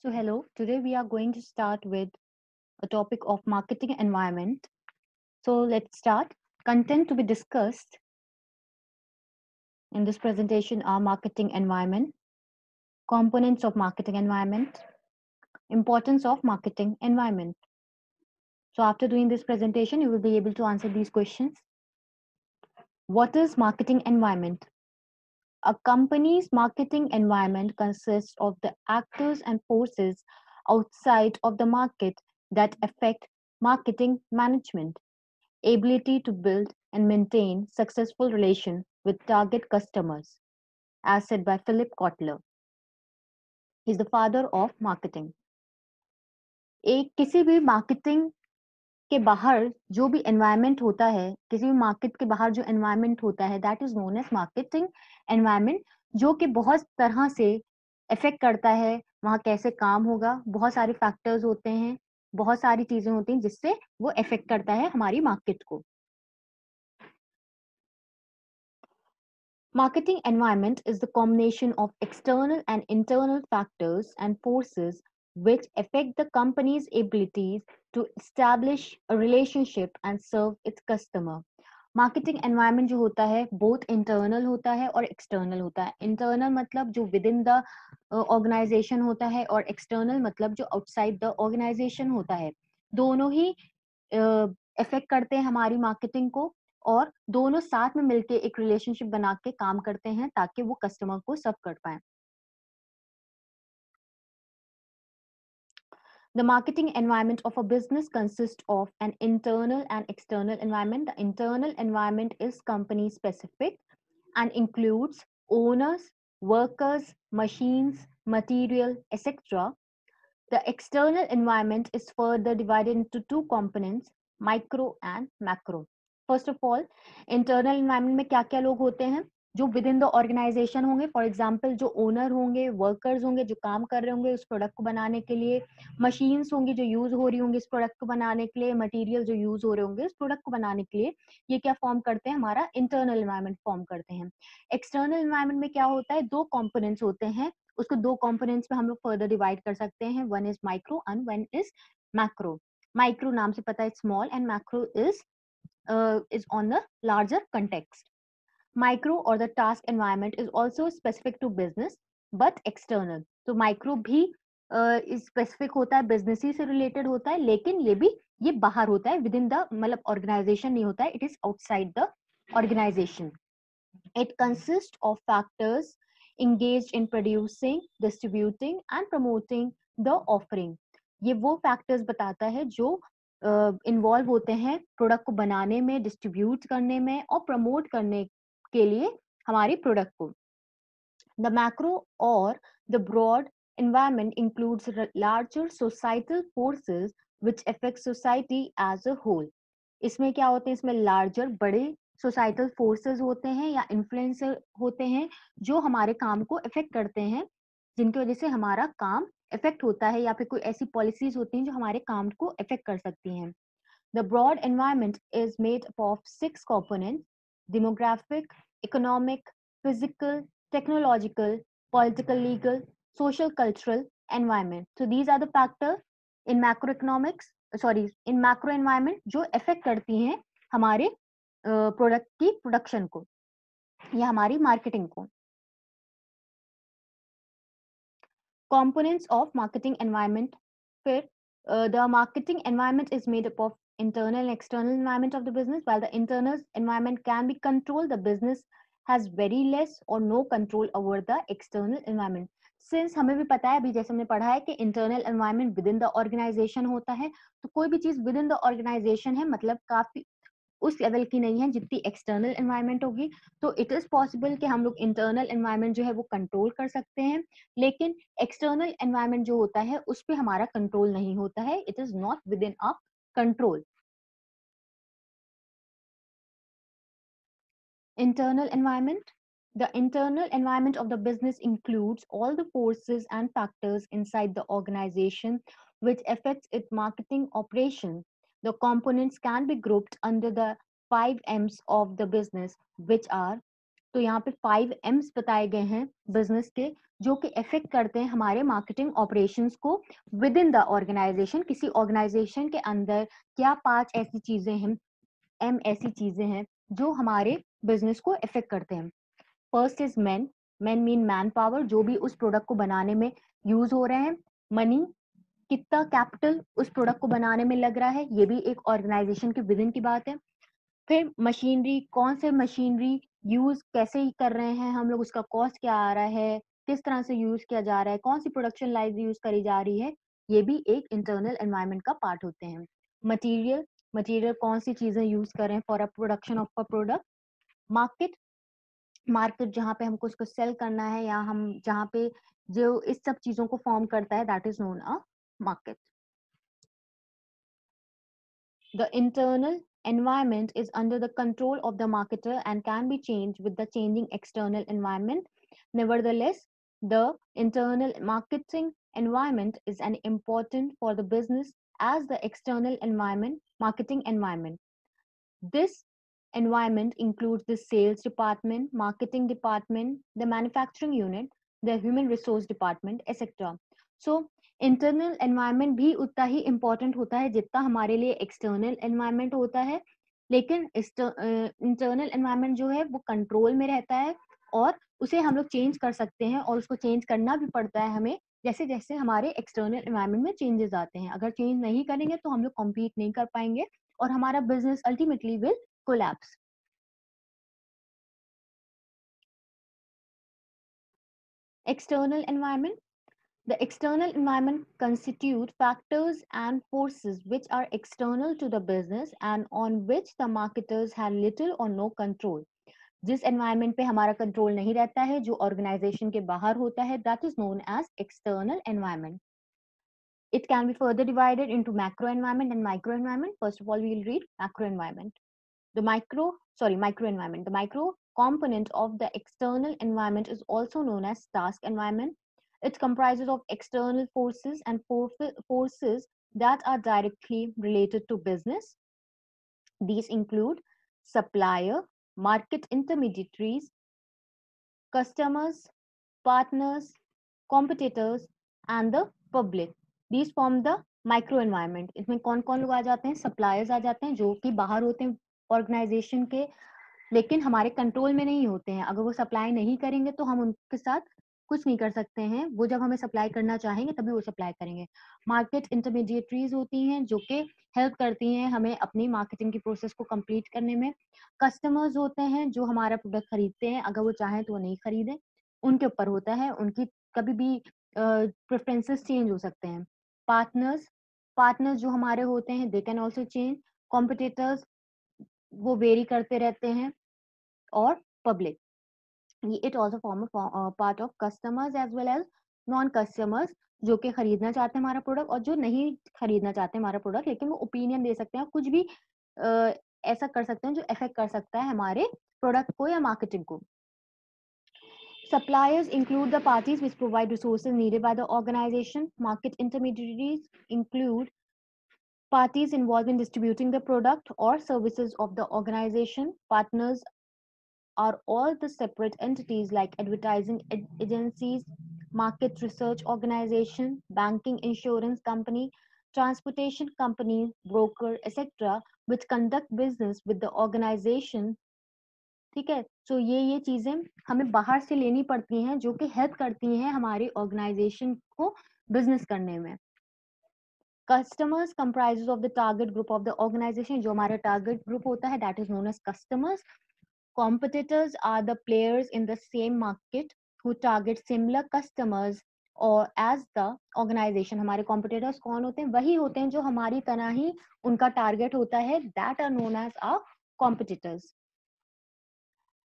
So hello, today we are going to start with a topic of marketing environment. So let's start. Content to be discussed in this presentation are marketing environment, components of marketing environment, importance of marketing environment. So after doing this presentation, you will be able to answer these questions. What is marketing environment? A company's marketing environment consists of the actors and forces outside of the market that affect marketing management. Ability to build and maintain successful relation with target customers, as said by Philip Kotler. He's the father of marketing. एक किसी भी marketing के बाहर जो भी environment होता है, किसी भी मार्केट के बाहर जो एनवायरनमेंट होता है, that is known as marketing environment, जो कि बहुत तरह से इफेक्ट करता है वहाँ कैसे काम होगा। बहुत सारे फैक्टर्स होते हैं, बहुत सारी चीजें होती हैं जिससे वो इफेक्ट करता है हमारी मार्केट को। Marketing environment is the combination of external and internal factors and forces which affect the company's abilities to establish a relationship and serve its customer. Marketing environment जो होता है बोथ इंटरनल होता है और एक्सटर्नल होता है। Internal मतलब जो विद इन द ऑर्गेनाइजेशन होता है और एक्सटर्नल मतलब जो आउटसाइड द ऑर्गेनाइजेशन होता है। दोनों ही इफेक्ट करते हैं हमारी मार्केटिंग को और दोनों साथ में मिलके एक रिलेशनशिप बना के काम करते हैं ताकि वो कस्टमर को सर्व कर पाए। The marketing environment of a business consists of an internal and external environment. The internal environment is company specific and includes owners, workers, machines, material, etc. The external environment is further divided into two components, micro and macro. First of all, internal environment में क्या क्या लोग होते हैं जो with in the organisation होंगे। For example जो owner होंगे, वर्कर्स होंगे जो काम कर रहे होंगे उस प्रोडक्ट को बनाने के लिए, मशीन्स होंगी जो यूज हो रही होंगी इस प्रोडक्ट को बनाने के लिए, मटेरियल जो यूज हो रहे होंगे इस प्रोडक्ट को बनाने के लिए, ये क्या फॉर्म करते हैं, हमारा इंटरनल एनवायरनमेंट फॉर्म करते हैं। एक्सटर्नल एनवायरनमेंट में क्या होता है, दो कंपोनेंट्स होते हैं, उसको दो कंपोनेंट्स में हम लोग फर्दर डिवाइड कर सकते हैं। One is micro and one is macro. Micro नाम से पता है small and macro is on the larger context. Micro or the task environment is also specific to business but external. तो micro भी specific होता है, बिजनेस ही से related होता है, लेकिन ये बाहर होता है, विद इन द मतलब ऑर्गेनाइजेशन नहीं होता है, it is outside the organisation. It consists of factors engaged in producing, distributing and promoting the offering. ये वो फैक्टर्स बताता है जो इन्वॉल्व होते हैं प्रोडक्ट को बनाने में, डिस्ट्रीब्यूट करने में और प्रमोट करने के लिए हमारी प्रोडक्ट को. The macro or the broad environment includes larger societal forces which affect society as a whole. इसमें क्या होते हैं, इसमें लार्जर बड़े सोसाइटल फोर्सेस होते हैं या इन्फ्लुएंसर होते हैं जो हमारे काम को इफेक्ट करते हैं, जिनकी वजह से हमारा काम इफेक्ट होता है, या फिर कोई ऐसी पॉलिसीज होती हैं जो हमारे काम को इफेक्ट कर सकती हैं. The broad environment is made of 6 components: demographic, economic, physical, technological, political, legal, social, cultural environment. So these are the factors in macroeconomics, sorry in macro environment जो इफेक्ट करती हैं हमारे प्रोडक्ट की प्रोडक्शन को या हमारी मार्केटिंग को. Components of marketing environment. फिर the marketing environment is made up of internal and external environment of the business. While the internal environment can be controlled, the business has very less or no control over the external environment. Since हमें भी पता है, अभी जैसे हमने पढ़ा है कि internal environment within the organization होता है, तो कोई भी चीज within the organization है मतलब काफी उस लेवल की नहीं है जितनी एक्सटर्नल एनवायरनमेंट होगी. तो इट इज पॉसिबल कि हम लोग इंटरनल एनवायरनमेंट जो है वो कंट्रोल कर सकते हैं, लेकिन एक्सटर्नल एनवायरनमेंट जो होता है उस पर हमारा कंट्रोल नहीं होता है, it is not with in a control. Internal environment. The internal environment of the business includes all the forces and factors inside the organization which affects its marketing operation. The components can be grouped under the 5 M's of the business, which are तो यहाँ पे 5 M's बताए गए हैं business के, जो कि effect करते हैं हमारे मार्केटिंग ऑपरेशंस को विद इन द ऑर्गेनाइजेशन। किसी ऑर्गेनाइजेशन के अंदर क्या 5 ऐसी चीजें हैं, M ऐसी चीजें हैं जो हमारे बिजनेस को इफेक्ट करते हैं। First is man, man mean man power, जो भी उस प्रोडक्ट को बनाने में यूज हो रहे हैं। मनी, कितना कैपिटल उस प्रोडक्ट को बनाने में लग रहा है, ये भी एक ऑर्गेनाइजेशन के विद इन की बात है। फिर मशीनरी, कौन से मशीनरी यूज कैसे ही कर रहे हैं हम लोग, उसका कॉस्ट क्या आ रहा है, किस तरह से यूज किया जा रहा है, कौन सी प्रोडक्शन लाइन यूज करी जा रही है, ये भी एक इंटरनल एनवायरनमेंट का पार्ट होते हैं। मटेरियल, मटेरियल कौन सी चीजें यूज कर रहे हैं for a production of a product. Market, market जहाँ पे हमको उसको सेल करना है या हम जहाँ पे जो इस सब चीजों को फॉर्म करता है, that is known a market. The internal environment is under the control of the marketer and can be changed with the changing external environment. Nevertheless, the internal marketing environment is an important for the business as the external environment, marketing environment. This environment includes the sales department, marketing department, the manufacturing unit, the human resource department, etc. So, internal environment भी उतना ही important होता है जितना हमारे लिए external environment होता है, लेकिन इंटरनल एनवायरनमेंट जो है वो कंट्रोल में रहता है और उसे हम लोग चेंज कर सकते हैं, और उसको चेंज करना भी पड़ता है हमें जैसे जैसे हमारे एक्सटर्नल एनवायरनमेंट में चेंजेस आते हैं। अगर चेंज नहीं करेंगे तो हम लोग कॉम्पीट नहीं कर पाएंगे और हमारा business ultimately will collapse. External environment, the external environment constitute factors and forces which are external to the business and on which the marketers have little or no control. जिस environment पे हमारा control नहीं रहता है, जो organization के बाहर होता है, that is known as external environment. It can be further divided into macro environment and micro environment. First of all, we will read macro environment. Micro environment. The micro component of the external environment is also known as task environment. It comprises of external forces and forces that are directly related to business. These include supplier, market intermediaries, customers, partners, competitors, and the public. These form the micro environment. इसमें कौन कौन लोग आ जाते हैं? Suppliers आ जाते हैं जो कि बाहर होते हैं ऑर्गेनाइजेशन के, लेकिन हमारे कंट्रोल में नहीं होते हैं। अगर वो सप्लाई नहीं करेंगे तो हम उनके साथ कुछ नहीं कर सकते हैं। वो जब हमें सप्लाई करना चाहेंगे तभी वो सप्लाई करेंगे। मार्केट इंटरमीडिएटरीज होती हैं जो कि हेल्प करती हैं हमें अपनी मार्केटिंग की प्रोसेस को कंप्लीट करने में। कस्टमर्स होते हैं जो हमारा प्रोडक्ट खरीदते हैं, अगर वो चाहें तो वो नहीं खरीदें, उनके ऊपर होता है, उनकी कभी भी प्रेफरेंसेस चेंज हो सकते हैं। पार्टनर्स, पार्टनर्स जो हमारे होते हैं they can also change. Competitors, वो वेरी करते रहते हैं। और public, it also form a part of customers as well as non customers, जो कि खरीदना चाहते हैं हमारा प्रोडक्ट और जो नहीं खरीदना चाहते हमारा प्रोडक्ट, लेकिन वो ओपिनियन दे सकते हैं, कुछ भी ऐसा कर सकते हैं जो इफेक्ट कर सकता है हमारे प्रोडक्ट को या मार्केटिंग को। Suppliers include the parties which provide resources needed by the organization. Market intermediaries include parties involved in distributing the product or services of the organization. Partners are all the separate entities like advertising agencies, market research organization, banking insurance company, transportation company, broker, etc., which conduct business with the organization. ठीक है, तो ये चीजें हमें बाहर से लेनी पड़ती हैं जो कि हेल्प करती हैं हमारे ऑर्गेनाइजेशन को बिजनेस करने में। Customers comprises of the target group of the organization, जो हमारा टारगेट ग्रुप होता है, that is known as customers. Competitors are the players in the same market who target similar customers or as the organization. हमारे competitors कौन होते हैं? वही होते हैं जो हमारी तरह ही उनका टारगेट होता है, that are known as our competitors.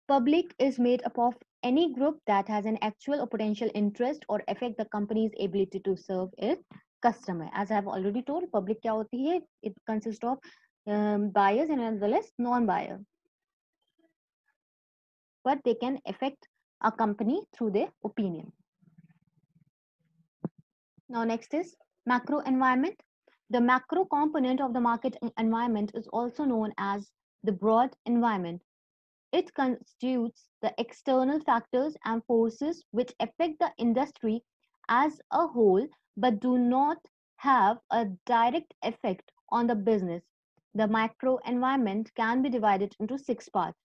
Public is made up of any group that has an actual or potential interest or affect the company's ability to serve its customer. As I have already told, public क्या होती है? It consists of buyers and as well as non-buyer, but they can affect a company through their opinion. Now next is macro environment. The macro component of the market environment is also known as the broad environment. It constitutes the external factors and forces which affect the industry as a whole but do not have a direct effect on the business. The macro environment can be divided into 6 parts.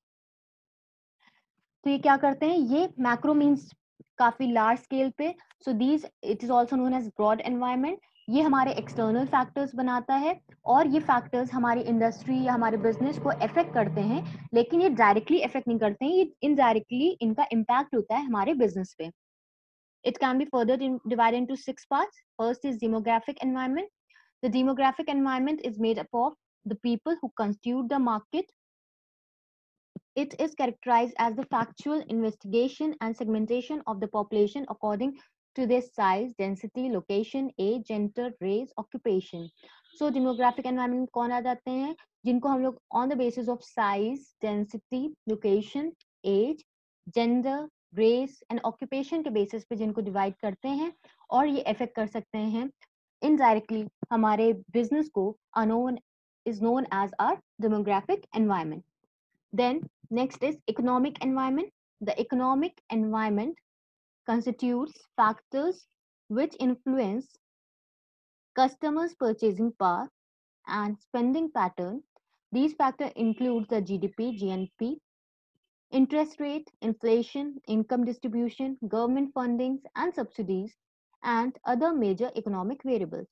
तो ये क्या करते हैं, ये macro means काफी large scale पे, so these it is also known as broad environment. ये हमारे एक्सटर्नल फैक्टर्स बनाता है और ये फैक्टर्स हमारी इंडस्ट्री या हमारे बिजनेस को अफेक्ट करते हैं, लेकिन ये डायरेक्टली अफेक्ट नहीं करते हैं, ये इनडायरेक्टली इनका इम्पैक्ट होता है हमारे बिजनेस पे. It can be further divided into 6 parts. First is demographic environment. The demographic environment is made up of the people who constitute the market. It is characterized as the factual investigation and segmentation of the population according to their size, density, location, age, gender, race, occupation. So demographic environment कौन आ जाते हैं, जिनको हम लोग on the basis of size, density, location, age, gender, race and occupation के basis पे जिनको divide करते हैं और ये affect कर सकते हैं indirectly हमारे business को, is known as our demographic environment. Then next is economic environment. The economic environment constitutes factors which influence customers' purchasing power and spending pattern. These factors include the GDP, GNP, interest rate, inflation, income distribution, government fundings and subsidies, and other major economic variables.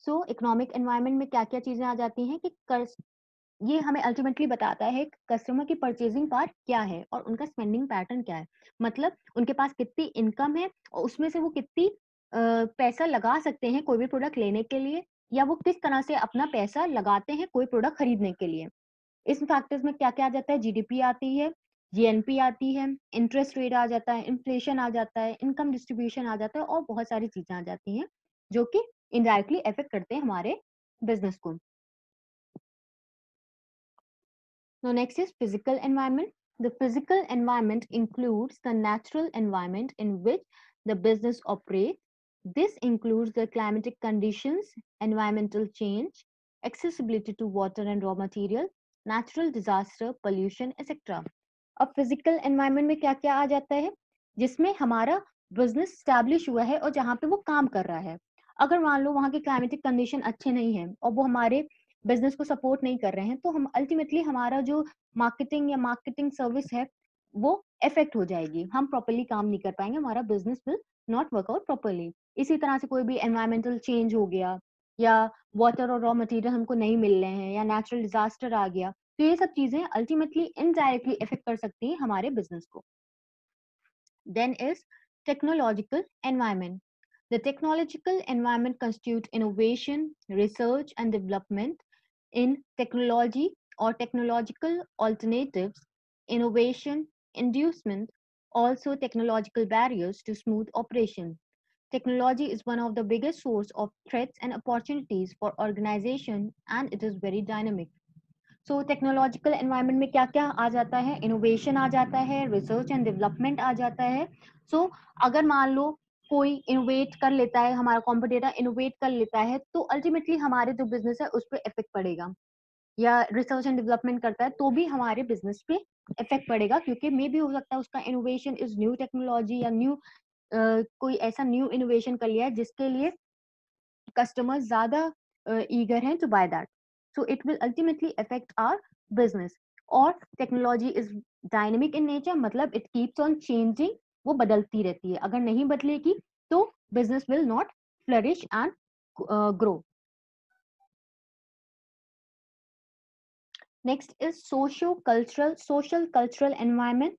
So economic environment में क्या क्या चीजें आ जाती हैं कि ये हमें ultimately बताता है कस्टमर की परचेजिंग पावर क्या है और उनका स्पेंडिंग पैटर्न क्या है, मतलब उनके पास कितनी इनकम है और उसमें से वो कितनी पैसा लगा सकते हैं कोई भी प्रोडक्ट लेने के लिए, या वो किस तरह से अपना पैसा लगाते हैं कोई प्रोडक्ट खरीदने के लिए. इस फैक्टर्स में क्या क्या आ जाता है, जीडीपी आती है, जीएनपी आती है, इंटरेस्ट रेट आ जाता है, इन्फ्लेशन आ जाता है, इनकम डिस्ट्रीब्यूशन आ जाता है और बहुत सारी चीजें आ जाती हैं जो कि इनडायरेक्टली इफेक्ट करते हैं हमारे बिजनेस को. Now, next is physical environment. The physical environment includes the natural environment in which the business operates. This includes the climatic conditions, environmental change, accessibility to water and raw material, natural disaster, pollution, etc. अब physical environment में क्या क्या आ जाता है, जिसमें हमारा business establish हुआ है और जहाँ पे वो काम कर रहा है. अगर मान लो वहाँ के climatic condition अच्छे नहीं है और वो हमारे बिजनेस को सपोर्ट नहीं कर रहे हैं, तो हम अल्टीमेटली हमारा जो मार्केटिंग या मार्केटिंग सर्विस है वो इफेक्ट हो जाएगी, हम प्रॉपर्ली काम नहीं कर पाएंगे, हमारा business will not workout properly. इसी तरह से कोई भी एनवायरमेंटल चेंज हो गया या वाटर और रॉ मटेरियल हमको नहीं मिल रहे हैं या नेचुरल डिजास्टर आ गया, तो ये सब चीजें अल्टीमेटली इनडायरेक्टली इफेक्ट कर सकती हैं हमारे बिजनेस को. Then is technological environment. The technological environment constitutes innovation, research, and development in technology or technological alternatives, innovation, inducement, also technological barriers to smooth operation. Technology is one of the biggest source of threats and opportunities for organization, and it is very dynamic. So technological environment में क्या क्या आ जाता है, innovation आ जाता है, research and development आ जाता है. So अगर मान लो कोई इनोवेट कर लेता है, हमारा कॉम्पिटिटर इनोवेट कर लेता है, तो अल्टीमेटली हमारे जो बिजनेस है उस पर इफेक्ट पड़ेगा, या रिसर्च एंड डेवलपमेंट करता है तो भी हमारे बिजनेस पे इफेक्ट पड़ेगा, क्योंकि मे भी हो सकता है उसका इनोवेशन इज न्यू टेक्नोलॉजी या न्यू कोई ऐसा न्यू इनोवेशन कर लिया है जिसके लिए customers ज़्यादा eager हैं to buy that. So it will ultimately affect our business. और technology is dynamic in nature, मतलब it keeps on changing, वो बदलती रहती है. अगर नहीं बदलेगी तो business will not flourish and grow. Next is social cultural environment.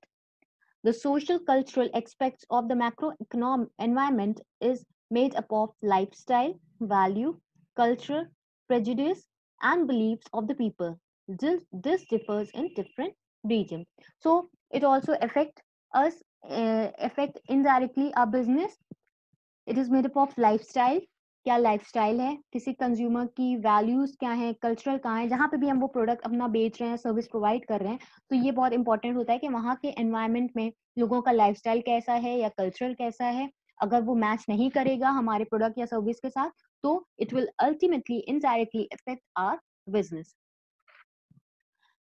The social cultural aspects of the macroeconomic environment is made up of lifestyle, value, culture, prejudice, and beliefs of the people. This differs in different regions. So it also affect indirectly our business. It is made up of lifestyle. क्या lifestyle है किसी consumer की, values क्या है, cultural कहाँ है, जहाँ पे भी हम वो प्रोडक्ट अपना बेच रहे हैं, सर्विस प्रोवाइड कर रहे हैं, तो ये बहुत इंपॉर्टेंट होता है कि वहाँ के एनवायरनमेंट में लोगों का लाइफस्टाइल कैसा है या कल्चरल कैसा है. अगर वो मैच नहीं करेगा हमारे प्रोडक्ट या सर्विस के साथ, तो it will ultimately indirectly affect our business.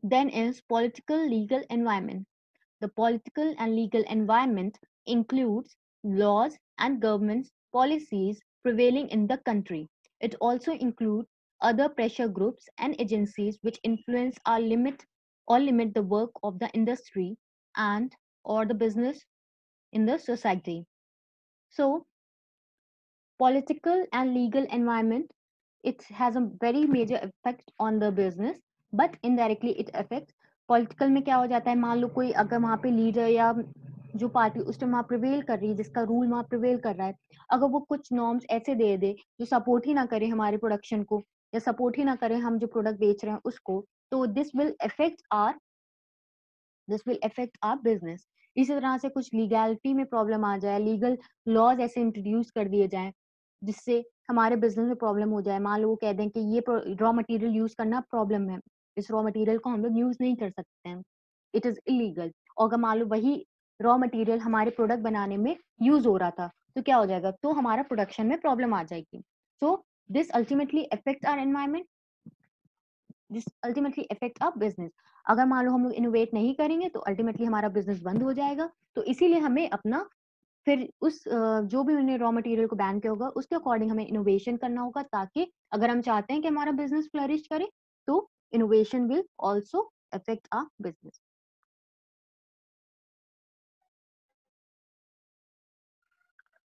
Then is political legal environment. The political and legal environment includes laws and government policies prevailing in the country. It also includes other pressure groups and agencies which influence or limit the work of the industry and or the business in the society. So political and legal environment, it has a very major effect on the business, but indirectly it affects political में क्या हो जाता है, मान लो कोई अगर वहाँ पे लीडर या जो पार्टी उस टाइम वहाँ प्रिवेल कर रही है, जिसका रूल वहाँ प्रिवेल कर रहा है, अगर वो कुछ नॉर्म्स ऐसे दे दे जो सपोर्ट ही ना करे हमारे प्रोडक्शन को या सपोर्ट ही ना करे हम जो प्रोडक्ट बेच रहे हैं उसको, तो this will affect our business. इसी तरह से कुछ लीगैलिटी में प्रॉब्लम आ जाए, लीगल लॉज ऐसे इंट्रोड्यूस कर दिए जाएं जिससे हमारे बिजनेस में प्रॉब्लम हो जाए. मान लो वो कह दें कि ये रॉ मटेरियल यूज करना प्रॉब्लम है, इस रॉ मटेरियल को हम लोग यूज नहीं कर सकते हैं, इट इज इलीगल. और अगर मान लो वही रॉ मटेरियल हमारे प्रोडक्ट बनाने में यूज हो रहा था, तो क्या हो जाएगा, तो हमारा प्रोडक्शन में प्रॉब्लम आ जाएगी. So this ultimately affect our environment, this ultimately affect our business. अगर मान लो हम लोग इनोवेट नहीं करेंगे तो अल्टीमेटली हमारा बिजनेस बंद हो जाएगा. तो इसीलिए हमें अपना फिर उस जो भी उन्होंने रॉ मटेरियल को बैन किया होगा उसके अकॉर्डिंग हमें इनोवेशन करना होगा, ताकि अगर हम चाहते हैं कि हमारा बिजनेस फ्लरिश करे तो innovation will also affect our business.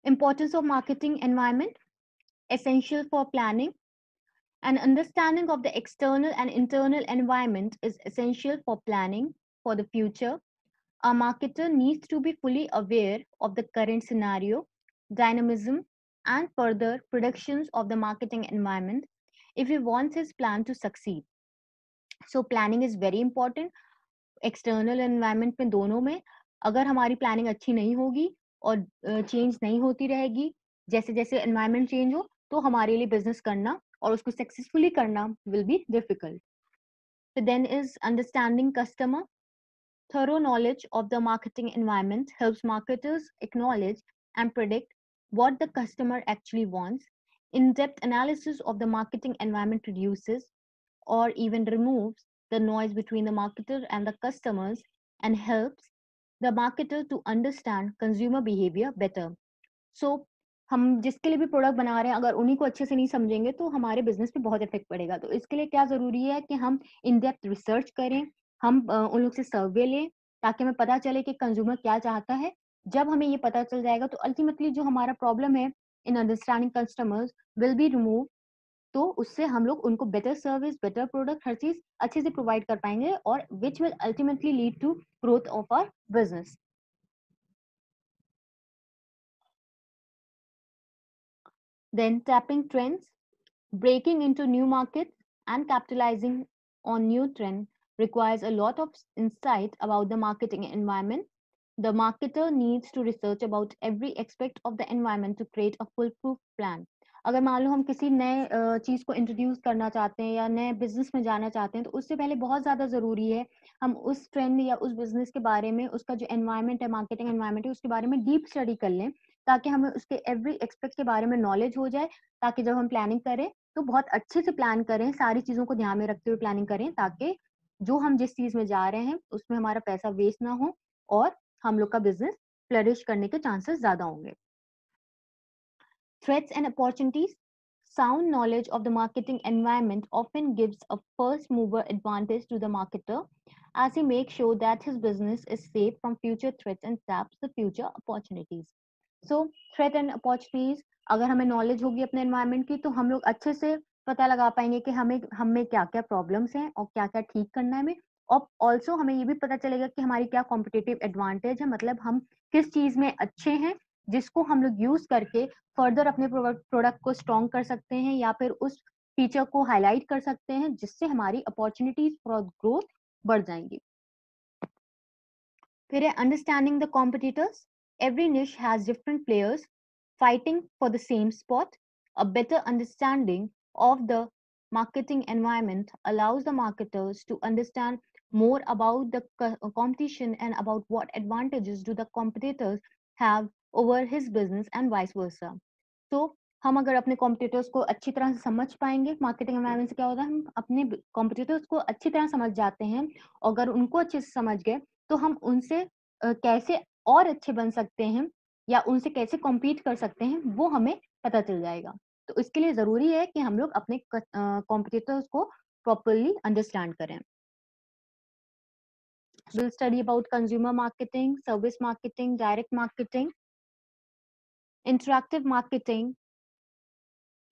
Importance of marketing environment, essential for planning. An understanding of the external and internal environment is essential for planning for the future. A marketer needs to be fully aware of the current scenario, dynamism, and further predictions of the marketing environment if he wants his plan to succeed. So, planning is very important. External environment में दोनों में अगर हमारी planning अच्छी नहीं होगी और change नहीं होती रहेगी, जैसे जैसे एनवायरनमेंट चेंज हो तो हमारे लिए बिजनेस करना और उसको सक्सेसफुली करना will be difficult. So then is understanding customer. Thorough knowledge of the marketing environment helps marketers acknowledge and predict what the customer actually wants. In-depth analysis of the marketing environment reduces or even removes the noise between the marketer and the customers and helps the marketer to understand consumer behavior better. So हम जिसके लिए भी product बना रहे हैं अगर उन्हीं को अच्छे से नहीं समझेंगे तो हमारे बिजनेस पे बहुत इफेक्ट पड़ेगा. तो इसके लिए क्या जरूरी है कि हम इन डेप्थ रिसर्च करें, हम उन लोग से सर्वे लें ताकि हमें पता चले कि कंज्यूमर क्या चाहता है. जब हमें ये पता चल जाएगा तो अल्टीमेटली जो हमारा प्रॉब्लम है in understanding customers will be remove. तो उससे हम लोग उनको बेटर सर्विस, बेटर प्रोडक्ट, हर चीज अच्छे से प्रोवाइड कर पाएंगे और which will ultimately lead to growth of our business. Then tapping trends. Breaking into new markets and capitalizing on new trends requires a lot of insight about the marketing environment. The marketer needs to research about every aspect of the environment to create a foolproof plan. अगर मान लो हम किसी नए चीज को introduce करना चाहते हैं या नए बिजनेस में जाना चाहते हैं तो उससे पहले बहुत ज्यादा जरूरी है हम उस ट्रेंड या उस बिजनेस के बारे में, उसका जो एनवायरनमेंट है, मार्केटिंग एनवायरनमेंट है, उसके बारे में डीप स्टडी कर लें ताकि हमें उसके एवरी एक्सपेक्ट के बारे में नॉलेज हो जाए, ताकि जब हम प्लानिंग करें तो बहुत अच्छे से प्लान करें, सारी चीज़ों को ध्यान में रखते हुए प्लानिंग करें ताकि जो हम जिस चीज़ में जा रहे हैं उसमें हमारा पैसा वेस्ट ना हो और हम लोग का बिजनेस फ्लरिश करने के चांसेस ज़्यादा होंगे. Threats and opportunities. Sound knowledge of the marketing environment often gives a first mover advantage to the marketer as he makes sure that his business is safe from future threats and taps the future opportunities. So, threat and opportunities, अगर हमें knowledge होगी अपने environment की तो हम लोग अच्छे से पता लगा पाएंगे कि हमें क्या क्या प्रॉब्लम्स हैं और क्या क्या ठीक करना है हमें. और ऑल्सो हमें ये भी पता चलेगा कि हमारी क्या कॉम्पिटिटिव एडवांटेज है, मतलब हम किस चीज में अच्छे हैं जिसको हम लोग यूज करके फर्दर अपने प्रोडक्ट को स्ट्रॉन्ग कर सकते हैं या फिर उस फीचर को हाईलाइट कर सकते हैं जिससे हमारी अपॉर्चुनिटीज फॉर ग्रोथ बढ़ जाएंगी. फिर है अंडरस्टैंडिंग द कॉम्पिटिटर्स. एवरी निश has different players fighting for the same spot. A better understanding of the marketing environment allows the marketers to understand more about the competition and about what advantages do the competitors have over his business and vice versa. So हम अगर अपने competitors को अच्छी तरह से समझ पाएंगे, marketing environment से क्या होता है, हम अपने कॉम्पिटिटर्स को अच्छी तरह समझ जाते हैं। अगर उनको अच्छे से समझ गए तो हम उनसे कैसे और अच्छे बन सकते हैं या उनसे कैसे कॉम्पीट कर सकते हैं वो हमें पता चल जाएगा। तो इसके लिए जरूरी है कि हम लोग अपने कॉम्पिटिटर्स को प्रॉपरली अंडरस्टैंड करें। We'll study about consumer marketing, service marketing, direct marketing, interactive marketing,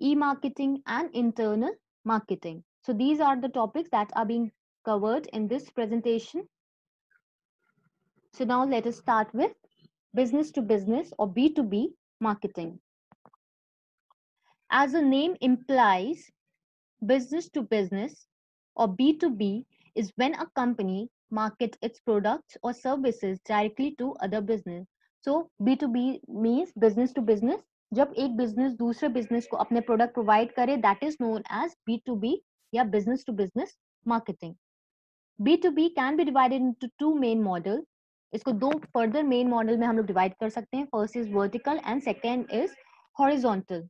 e-marketing, and internal marketing. So these are the topics that are being covered in this presentation. So now let us start with business to business or B2B marketing. As the name implies, business to business or B2B is when a company markets its products or services directly to other business. So B2B means business to business. जब एक business दूसरे business को अपने product provide करे, that is known as B2B या business to business marketing. B2B can be divided into two main model. इसको दो further main model में हम लोग divide कर सकते हैं. First is vertical and second is horizontal.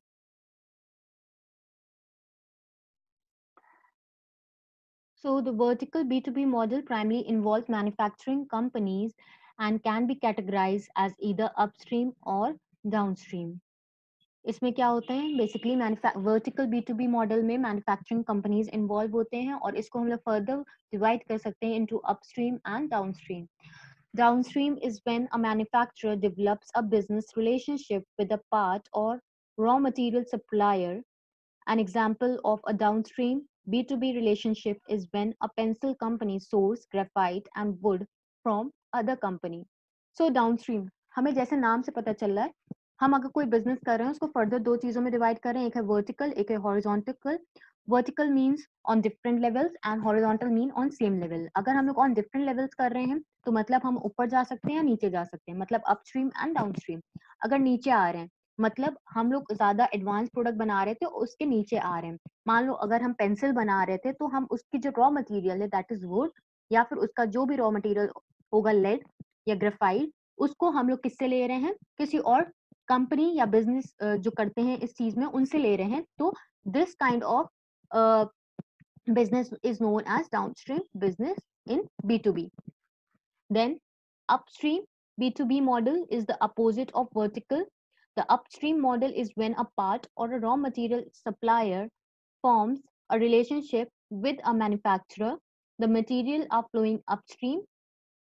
So the vertical B2B model primarily involves manufacturing companies and can be categorized as either upstream or downstream. इसमें क्या होता है, बेसिकली वर्टिकल B2B मॉडल में मैन्युफैक्चरिंग कंपनीज इन्वॉल्व होते हैं और इसको हम लोग फर्दर डिवाइड कर सकते हैं into upstream and downstream. Downstream is when a manufacturer develops a business relationship with a part or raw material supplier. An example of a downstream B2B relationship is when a pencil company sources graphite and wood from other company. So downstream हमें जैसे नाम से पता चल रहा है, हम अगर कोई बिजनेस कर रहे हैं उसको फर्दर दो चीजों में डिवाइड कर रहे हैं, एक है वर्टिकल, एक है horizontal. Vertical means on different levels and horizontal mean on same level. अगर हम लोग ऑन डिफरेंट लेवल्स कर रहे हैं तो मतलब हम ऊपर जा सकते हैं या नीचे जा सकते हैं, मतलब अपस्ट्रीम एंड डाउनस्ट्रीम. अगर नीचे आ रहे हैं मतलब हम लोग ज्यादा एडवांस प्रोडक्ट बना रहे थे उसके नीचे आ रहे हैं. मान लो अगर हम पेंसिल बना रहे थे तो हम उसकी जो रॉ मटेरियल है दैट इज वुड या फिर उसका जो भी रॉ मटेरियल होगा लेड या ग्रेफाइट, उसको हम लोग किससे ले रहे हैं, किसी और कंपनी या बिजनेस जो करते हैं इस चीज में उनसे ले रहे हैं. तो this kind of business is known as downstream business in B2B. Then upstream B2B model is the opposite of vertical. The upstream model is when a part or a raw material supplier forms a relationship with a manufacturer. The material are flowing upstream.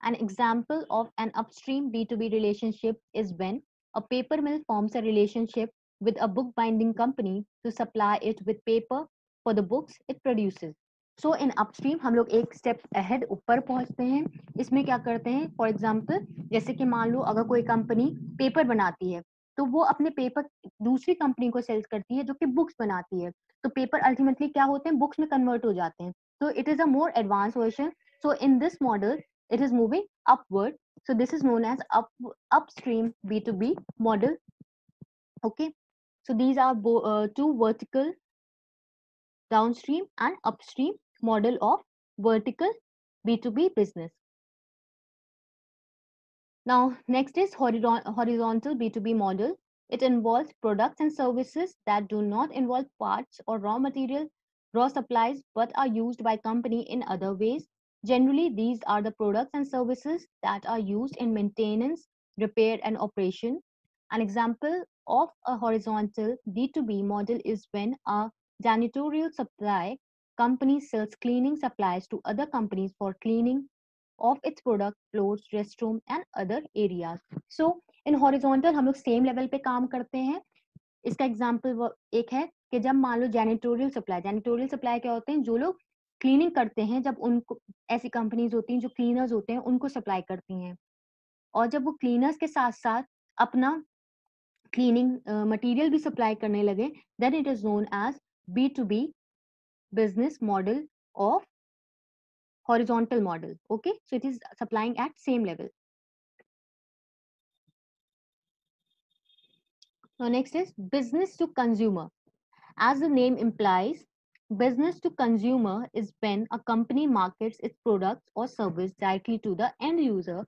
An example of an upstream B2B relationship is when a paper mill forms a relationship with a bookbinding company to supply it with paper for the books it produces. So in upstream हम लोग एक step ahead ऊपर पहुंचते हैं. इसमें क्या करते हैं, फॉर एग्जाम्पल जैसे कि मान लो अगर कोई कंपनी पेपर बनाती है तो वो अपने पेपर दूसरी कंपनी को सेल करती है जो कि बुक्स बनाती है. तो पेपर अल्टीमेटली क्या होते हैं, बुक्स में कन्वर्ट हो जाते हैं. तो it is a more advance version. So in this model, it is moving upward. So this is known as upstream B2B model. Okay. So these are two vertical downstream and upstream model of vertical B2B business. Now, next is horizontal B2B model. It involves products and services that do not involve parts or raw supplies, but are used by company in other ways. Generally, these are the products and services that are used in maintenance, repair, and operation. An example of a horizontal B2B model is when a janitorial supply company sells cleaning supplies to other companies for cleaning of its product, floors, restroom and other areas. So in horizontal हम लोग same level पे काम करते हैं. इसका example एक है कि जब मान लो जैनिटोरियल सप्लाई क्या होते हैं, जो लोग क्लीनिंग करते हैं, जब उनको ऐसी कंपनीज होती हैं जो क्लीनर्स होते हैं उनको सप्लाई करती हैं, और जब वो क्लीनर्स के साथ साथ अपना क्लीनिंग मटेरियल भी सप्लाई करने लगे, then it is known as B2B business model of horizontal model. Okay, so it is supplying at same level. Now next is business to consumer. As the name implies, business to consumer is when a company markets its products or service directly to the end user.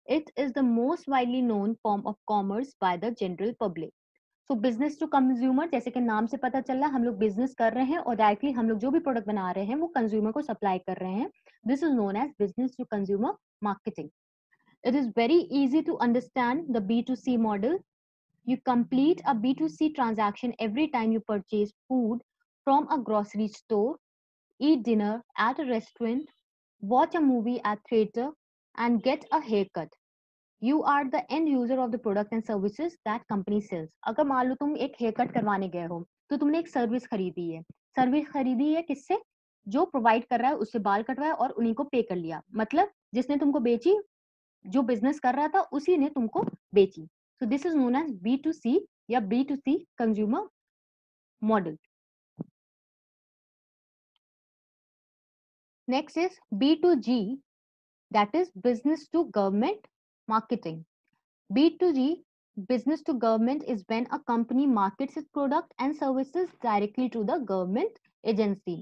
It is the most widely known form of commerce by the general public. So business to consumer, जैसे कि नाम से पता चल रहा है हम लोग बिजनेस कर रहे हैं और डायरेक्टली हम लोग जो भी प्रोडक्ट बना रहे हैं वो कंज्यूमर को सप्लाई कर रहे हैं. This is known as business to consumer marketing. It is very easy to understand the B2C model. You complete a B2C transaction every time you purchase food from a grocery store, eat dinner at a restaurant, watch a movie at theater, and get a haircut. You are the end user of the product and services that company sells. अगर मान लो तुम एक hair cut करवाने गए हो तो तुमने एक सर्विस खरीदी है. सर्विस खरीदी है किससे? जो प्रोवाइड कर रहा है उससे बाल कटवाया और उन्हीं को पे कर लिया. मतलब जिसने तुमको बेची, जो बिजनेस कर रहा था उसी ने तुमको बेची. So this is known as B2C या B2C consumer model. Next is B2G, that is business to government marketing. B2G, business to government, is when a company markets its product and services directly to the government agency.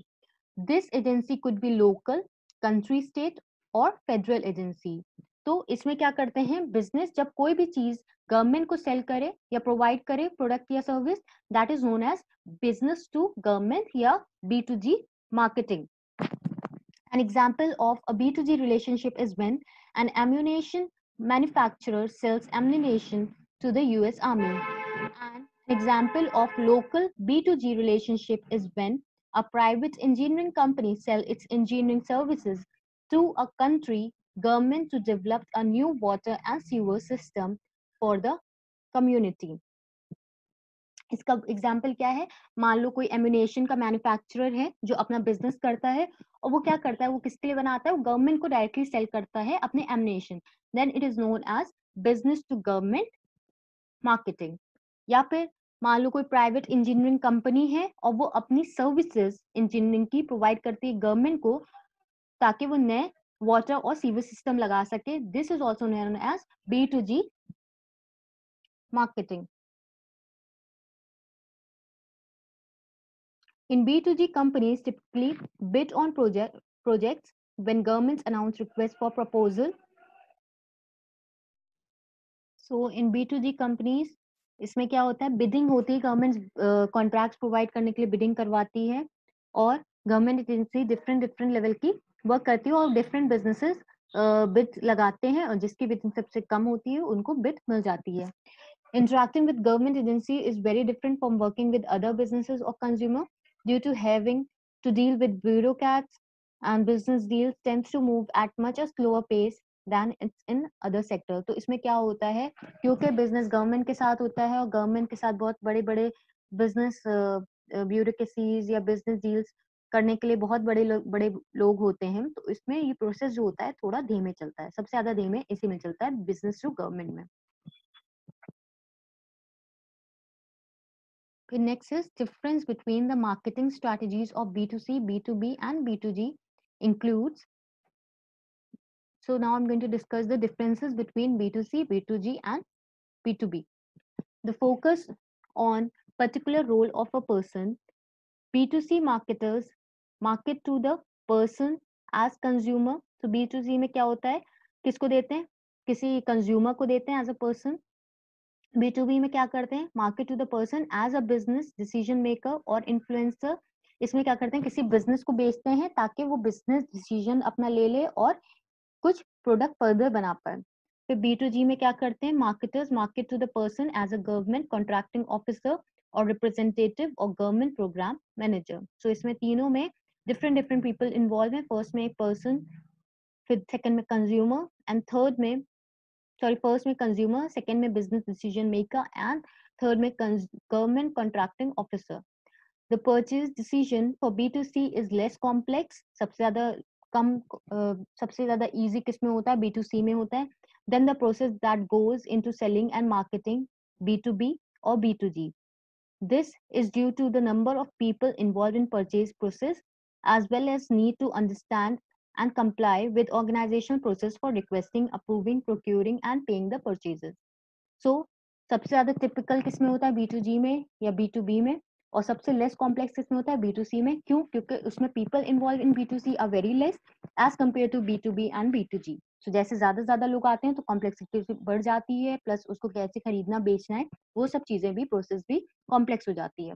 This agency could be local, country, state और federal agency. तो इसमें क्या करते हैं, business जब कोई भी चीज गवर्नमेंट को सेल करे या प्रोवाइड करे प्रोडक्ट या service, that is known as business to government या B2G marketing. An example of a B2G relationship is when an ammunition manufacturer sells ammunition to the US Army. An example of local B2G relationship is when a private engineering company sells its engineering services to a country government to develop a new water and sewer system for the community. इसका example क्या है, मान लो कोई ammunition का manufacturer है जो अपना business करता है और वो क्या करता है, वो किसके लिए बनाता है, वो गवर्नमेंट को डायरेक्टली सेल करता है अपने ammunition. Then it is known as business to government marketing. या फिर मान लो कोई प्राइवेट इंजीनियरिंग कंपनी है और वो अपनी सर्विसेज इंजीनियरिंग की प्रोवाइड करती है गवर्नमेंट को ताकि वो नए वाटर और सीवर सिस्टम लगा सके. This is also known as B2G marketing. In B2G, companies typically bid on projects when governments announce requests for proposal. So in B2G companies, इसमें क्या होता है, बिडिंग होती है, गवर्नमेंट कॉन्ट्रैक्ट्स प्रोवाइड करने के लिए बिडिंग करवाती है और government agency different different level की वर्क करती है और डिफरेंट बिजनेसेस बिड लगाते हैं और जिसकी बिडिंग सबसे कम होती है उनको बिड मिल जाती है. Interacting with government agency is very different from working with other businesses or consumer due to having to deal with bureaucrats, and business deals tends to move at much a slower pace than it's in other sector. तो इसमें क्या होता है, क्योंकि business government के साथ होता है और गवर्नमेंट के साथ बहुत बड़े बड़े बिजनेस ब्यूरोक्रेसीज या बिजनेस डील्स करने के लिए बहुत बड़े लोग होते हैं, तो इसमें ये प्रोसेस जो होता है थोड़ा धीमे चलता है. सबसे ज्यादा धीमे इसी में चलता है, बिजनेस टू गवर्नमेंट में. Okay, next is difference between the marketing strategies of B2C, B2B, and B2G includes. So now I'm going to discuss the differences between B2C, B2G, and B2B. The focus on particular role of a person. B2C marketers market to the person as consumer. So B2C में क्या होता है, किसको देते हैं, किसी consumer को देते हैं as a person. B2B में क्या करते हैं, market to the person as a business decision maker और इन्फ्लुएंसर. इसमें क्या करते हैं, किसी बिजनेस को बेचते हैं ताकि वो बिजनेस डिसीजन अपना ले ले और कुछ प्रोडक्ट फर्दर बना पाए. फिर B2G में क्या करते हैं, marketers market to the person as a government contracting officer और रिप्रेजेंटेटिव और गवर्नमेंट प्रोग्राम मैनेजर. सो इसमें तीनों में डिफरेंट डिफरेंट पीपल इन्वॉल्व है. फर्स्ट में एक पर्सन, फिर सेकंड में कंज्यूमर एंड थर्ड में फर्स्ट में कंज्यूमर, सेकंड में business decision maker and third में government contracting officer. The purchase decision for B2C is less complex. सबसे ज्यादा इजी किस में होता है, B2C में होता है. Then the process that goes into selling and marketing, B2B और B2G. This is due to the number of people involved in purchase process as well as need to understand and comply with organizational process for requesting, approving, procuring and paying the purchases. So सबसे ज्यादा typical किसमें होता है, B2G में या B2B में, और सबसे लेस कॉम्प्लेक्स किसमें होता है, B2C में. क्यों? क्योंकि उसमें people involved in B2C are very less as compared to B2B and B2G. तो जैसे ज़्यादा लोग आते हैं तो कॉम्प्लेक्सिटी बढ़ जाती है, प्लस उसको कैसे खरीदना बेचना है वो सब चीज़ें भी प्रोसेस भी कॉम्प्लेक्स हो जाती है।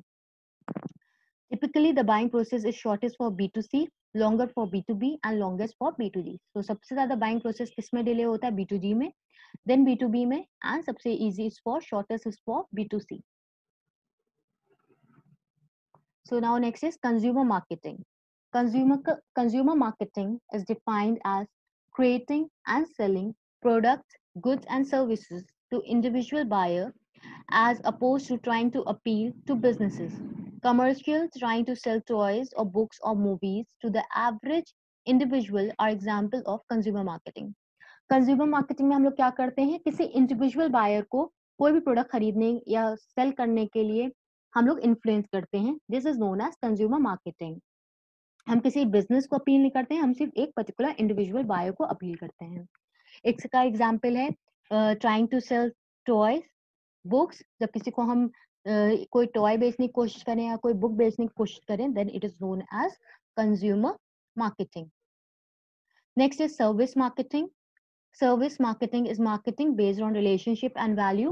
Typically, the buying process is shortest for B2C, longer for B2B, and longest for B2G. So सबसे ज़्यादा buying process किस में delay होता है? B2G में, then B2B में, and सबसे easy is for shortest is for B2C. So now next is consumer marketing. Consumer marketing is defined as creating and selling products, goods, and services to individual buyer as opposed to trying to appeal to businesses. Commercials trying to sell toys or books or movies to the average individual are example of consumer marketing. Consumer marketing में हम लोग क्या करते हैं, किसी individual buyer को कोई भी प्रोडक्ट खरीदने या सेल करने के लिए हम लोग इन्फ्लुएंस करते हैं. This is known as consumer marketing. हम किसी बिजनेस को अपील नहीं करते हैं, हम सिर्फ एक पर्टिकुलर इंडिविजुअल बायर को अपील करते हैं. एक का एग्जाम्पल है trying to sell toys, books. जब किसी को हम कोई टॉय बेचने की कोशिश करें या कोई बुक बेचने की कोशिश करें, then it is known as consumer marketing. Next is service marketing. Service marketing is marketing based on relationship and value.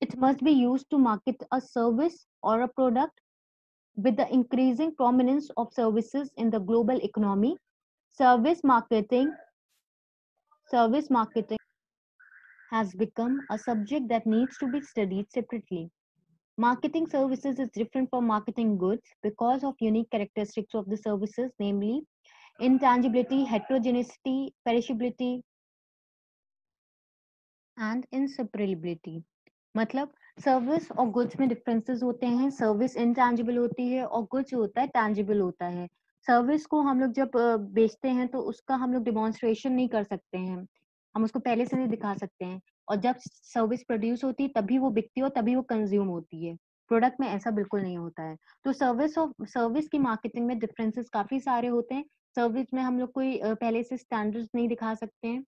It must be used to market a service or a product. With the increasing prominence of services in the global economy, service marketing service marketing has become a subject that needs to be studied separately. Marketing services is different from marketing goods because of unique characteristics of the services, namely intangibility, heterogeneity, perishability, and inseparability. मतलब service और goods में differences होते हैं. Service intangible होती है और goods होता है टैंजिबल होता है. सर्विस को हम लोग जब बेचते हैं तो उसका हम लोग डिमॉन्स्ट्रेशन नहीं कर सकते हैं, हम उसको पहले से नहीं दिखा सकते हैं. और जब सर्विस प्रोड्यूस होती है तभी वो बिकती है और तभी वो कंज्यूम होती है. प्रोडक्ट में ऐसा बिल्कुल नहीं होता है. तो सर्विस की मार्केटिंग में डिफरेंसेस काफी सारे होते हैं. सर्विस में हम लोग कोई पहले से स्टैंडर्ड्स नहीं दिखा सकते हैं.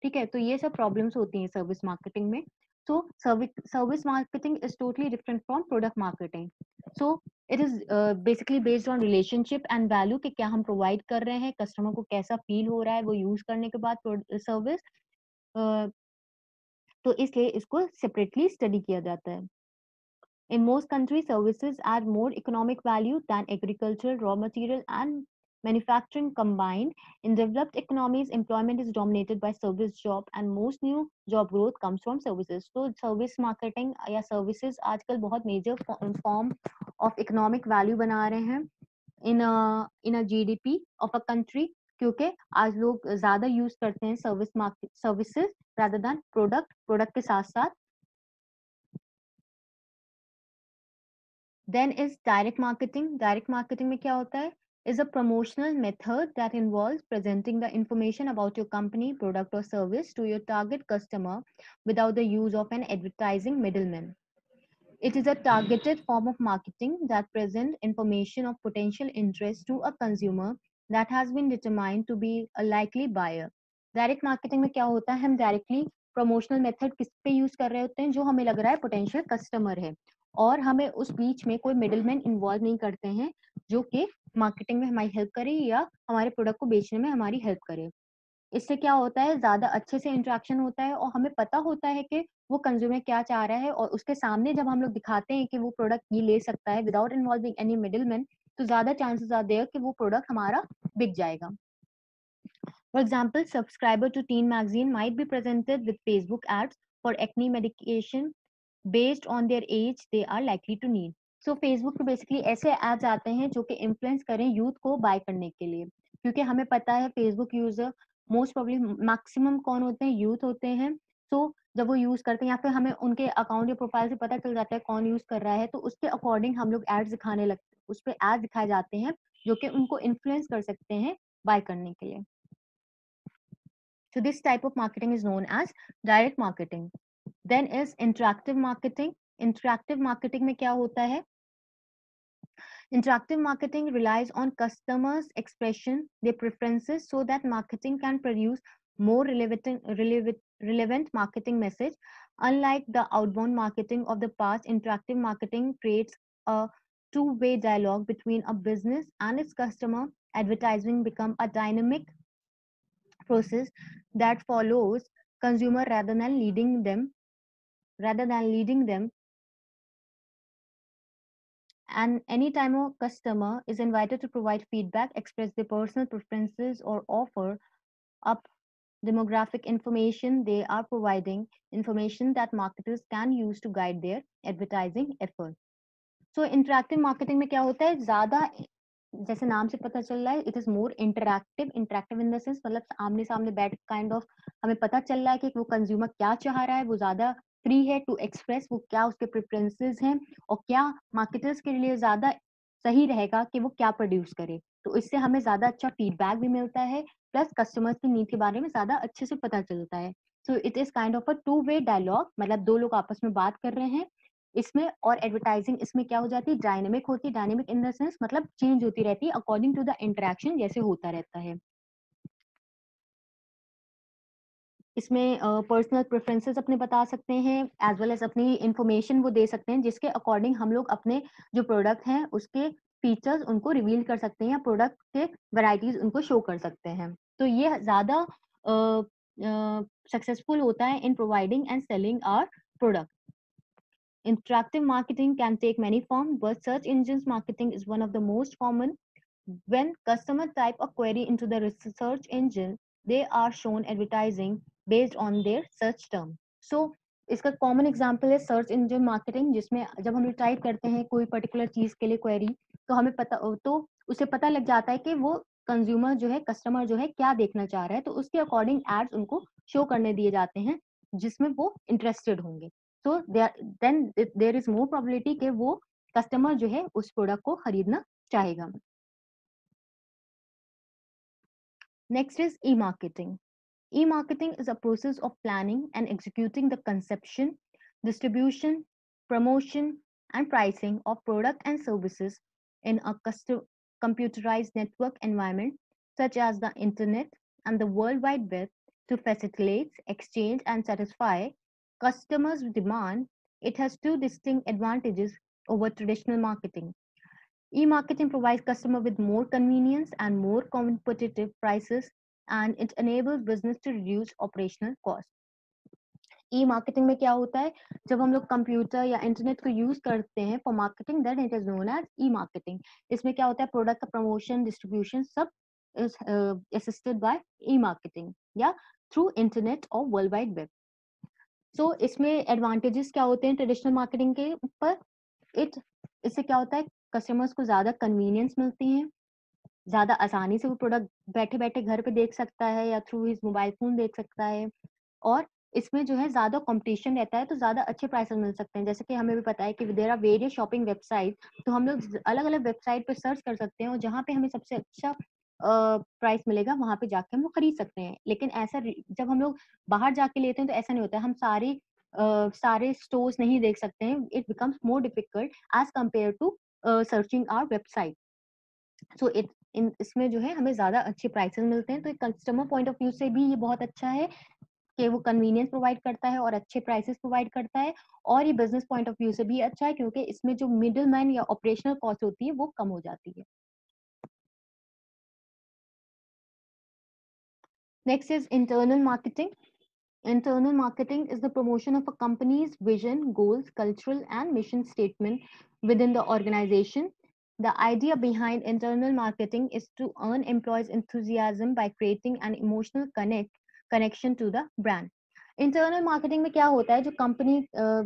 ठीक है, तो ये सब प्रॉब्लम्स होती हैं सर्विस मार्केटिंग में. So service marketing is totally different from product marketing. So it is basically based on relationship and value कि क्या हम प्रोवाइड कर रहे हैं, कस्टमर को कैसा फील हो रहा है वो यूज करने के बाद सर्विस. तो इसलिए इसको सेपरेटली स्टडी किया जाता है. In most countries, services add more economic value than agriculture, raw material, and manufacturing combined. In developed economies, employment is dominated by service job, and most new job growth comes from services. So, service marketing या services आजकल बहुत major form of economic value बना रहे हैं in a GDP of a country. क्योंकि आज लोग ज़्यादा यूज करते हैं सर्विसेज rather than प्रोडक्ट के साथ साथ. Then is direct marketing. Direct marketing में क्या होता है? Is a promotional method that involves presenting the information about your company, product or service to your target customer without the use of an advertising middleman. It is a targeted form of marketing that presents information of potential interest to a consumer that has been determined to be a likely buyer. Direct marketing में क्या होता है? हम directly promotional method किस पे use कर रहे होते हैं? जो हमें लग रहा है potential customer है और हमें उस बीच में कोई मिडलमैन इन्वॉल्व नहीं करते हैं जो कि मार्केटिंग में हमारी हेल्प करे या हमारे प्रोडक्ट को बेचने में हमारी हेल्प करे. इससे क्या होता है, ज्यादा अच्छे से इंटरेक्शन होता है और हमें पता होता है कि वो कंज्यूमर क्या चाह रहा है और उसके सामने जब हम लोग दिखाते हैं कि वो प्रोडक्ट ये ले सकता है विदाउट इन्वॉल्विंग एनी मिडलमैन, तो ज्यादा चांसेस आर देयर कि वो प्रोडक्ट हमारा बिक जाएगा. For example, subscriber to teen magazine might be presented with Facebook ads for acne medication based on their age they are likely to need. So Facebook पे basically ऐसे ads आते हैं जो कि इन्फ्लुएंस करें यूथ को बाय करने के लिए, क्योंकि हमें पता है Facebook user most probably maximum कौन होते हैं, यूथ होते हैं. सो जब वो यूज करते हैं या फिर हमें उनके अकाउंट या प्रोफाइल से पता चल जाता है कौन यूज कर रहा है, तो उसके अकॉर्डिंग हम लोग एड्स दिखाने लगते, उस पर एड्स दिखाए जाते हैं जो कि उनको इन्फ्लुएंस कर सकते हैं बाय करने के लिए. So this type of marketing is known as direct marketing. Then is interactive marketing. Interactive marketing में क्या होता है? Interactive marketing relies on customers' expression, their preferences, so that marketing can produce more relevant marketing message. Unlike the outbound marketing of the past, interactive marketing creates a two-way dialogue between a business and its customer. Advertising become a dynamic process that follows consumer rather than leading them. And anytime a customer is invited to provide feedback, express their personal preferences, or offer up demographic information, they are providing information that marketers can use to guide their advertising effort. So interactive marketing में क्या होता है, ज्यादा जैसे नाम से पता चल रहा है, it is more interactive in the sense, मतलब आमने सामने बैठ काइंड ऑफ हमें पता चल रहा है कि वो कंज्यूमर क्या चाह रहा है, वो ज्यादा फ्री है टू एक्सप्रेस वो क्या उसके प्रेफरेंसेस हैं और क्या मार्केटर्स के लिए ज्यादा सही रहेगा कि वो क्या प्रोड्यूस करे। तो इससे हमें ज्यादा अच्छा फीडबैक भी मिलता है, प्लस कस्टमर्स की नीड के बारे में ज्यादा अच्छे से पता चलता है। So it is kind of a two way dialogue, मतलब दो लोग आपस में बात कर रहे हैं इसमें। और एडवर्टाइजिंग इसमें क्या हो जाती है, डायनेमिक होती है। डायनेमिक इन द सेंस मतलब चेंज होती रहती है अकॉर्डिंग टू द इंटरेक्शन, जैसे होता रहता है। इसमें पर्सनल प्रेफरेंसेस अपने बता सकते हैं, एज वेल एज अपनी इंफॉर्मेशन वो दे सकते हैं, जिसके अकॉर्डिंग हम लोग अपने जो प्रोडक्ट हैं उसके फीचर्स उनको रिवील कर सकते हैं या प्रोडक्ट के वैरायटीज उनको शो कर सकते हैं। तो ये ज्यादा सक्सेसफुल होता है in providing and selling our product. Interactive marketing can take many forms, but search engines marketing is one of the most common. When customers type a query into the search engine, they are shown advertising based on their search term. So, इसका common example है search engine marketing, जिसमें जब हम type करते हैं कोई particular चीज के लिए क्वेरी, तो हमें पता तो उसे पता लग जाता है कि वो कंज्यूमर जो है, कस्टमर जो है क्या देखना चाह रहा है, तो उसके अकॉर्डिंग एड्स उनको शो करने दिए जाते हैं जिसमें वो इंटरेस्टेड होंगे। तो then there is more probability कि वो कस्टमर जो है उस प्रोडक्ट को खरीदना चाहेगा। Next is E marketing. E-marketing is a process of planning and executing the conception, distribution, promotion, and pricing of product and services in a computerized network environment such as the Internet and the World Wide Web to facilitate exchange and satisfy customers' demand. It has two distinct advantages over traditional marketing. E-marketing provides customer with more convenience and more competitive prices, and it enables business to reduce operational cost. E marketing में क्या होता है, जब हम लोग computer या internet को use करते हैं for marketing, then it is known as e marketing. इसमें क्या होता है, प्रोडक्ट का प्रमोशन, डिस्ट्रीब्यूशन सब is assisted by e marketing या थ्रू इंटरनेट और वर्ल्ड वाइड वेब। सो इसमें एडवांटेजेस क्या होते हैं ट्रेडिशनल मार्केटिंग के ऊपर, इट इससे क्या होता है, कस्टमर्स को ज्यादा कन्वीनियंस मिलती है, ज्यादा आसानी से वो प्रोडक्ट बैठे बैठे घर पे देख सकता है या थ्रू हिज मोबाइल फोन देख सकता है। और इसमें जो है ज्यादा कंपटीशन रहता है, तो ज्यादा अच्छे प्राइसेस मिल सकते हैं। जैसे कि हमें भी पता है कि there are various shopping website, तो हम लोग अलग अलग वेबसाइट पे सर्च कर सकते हैं और जहाँ पे हमें सबसे अच्छा प्राइस मिलेगा वहां पे जाके हम लोग खरीद सकते हैं। लेकिन ऐसा जब हम लोग बाहर जाके लेते हैं तो ऐसा नहीं होता है, हम सारे स्टोर्स नहीं देख सकते हैं। It becomes more difficult as compare to searching our website. So it in इसमें जो है हमें ज्यादा अच्छे प्राइसेस मिलते हैं। तो एक कस्टमर पॉइंट ऑफ व्यू से भी ये बहुत अच्छा है कि वो कन्वीनियंस प्रोवाइड करता है और अच्छे प्राइसेस प्रोवाइड करता है। और ये बिजनेस पॉइंट ऑफ व्यू से भी अच्छा है क्योंकि इसमें जो मिडिल मैन या ऑपरेशनल कॉस्ट होती है वो कम हो जाती है। Next is internal marketing. Internal marketing is the promotion of a company's vision, goals, cultural, and mission statement within the organization. The idea behind internal marketing is to earn employees' enthusiasm by creating an emotional connection to the brand. Internal marketing में क्या होता है, जो company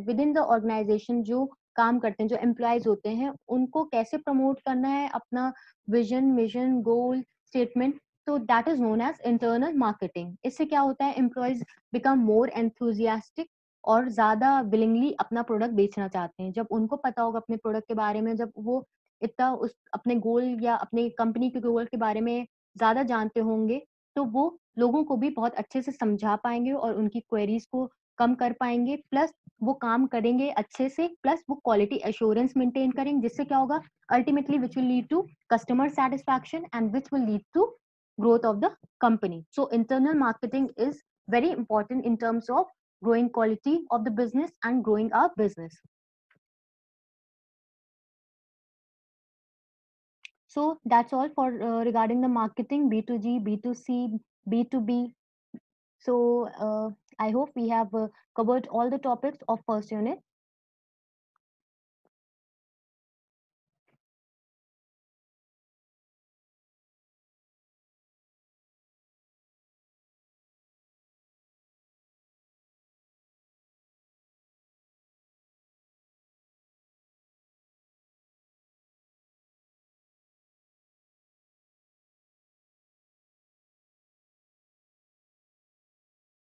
within the organization जो काम करते हैं, जो एम्प्लॉयज होते हैं, उनको कैसे प्रमोट करना है अपना विजन, मिशन, गोल, स्टेटमेंट, तो that is known as internal marketing. इससे क्या होता है, एम्प्लॉयज बिकम मोर एंथुजियास्टिक और ज्यादा विलिंगली अपना प्रोडक्ट बेचना चाहते हैं। जब उनको पता होगा अपने प्रोडक्ट के बारे में, जब वो इतना उस अपने गोल या अपने कंपनी के गोल के बारे में ज्यादा जानते होंगे, तो वो लोगों को भी बहुत अच्छे से समझा पाएंगे और उनकी क्वेरीज को कम कर पाएंगे। प्लस वो काम करेंगे अच्छे से, प्लस वो क्वालिटी एश्योरेंस मेंटेन करेंगे, जिससे क्या होगा, ultimately which will lead to customer satisfaction and which will lead to growth of the company. So internal marketing is very important in terms of growing quality of the business and growing our business. So that's all for regarding the marketing, B2G, B2C, B2B. So I hope we have covered all the topics of first unit.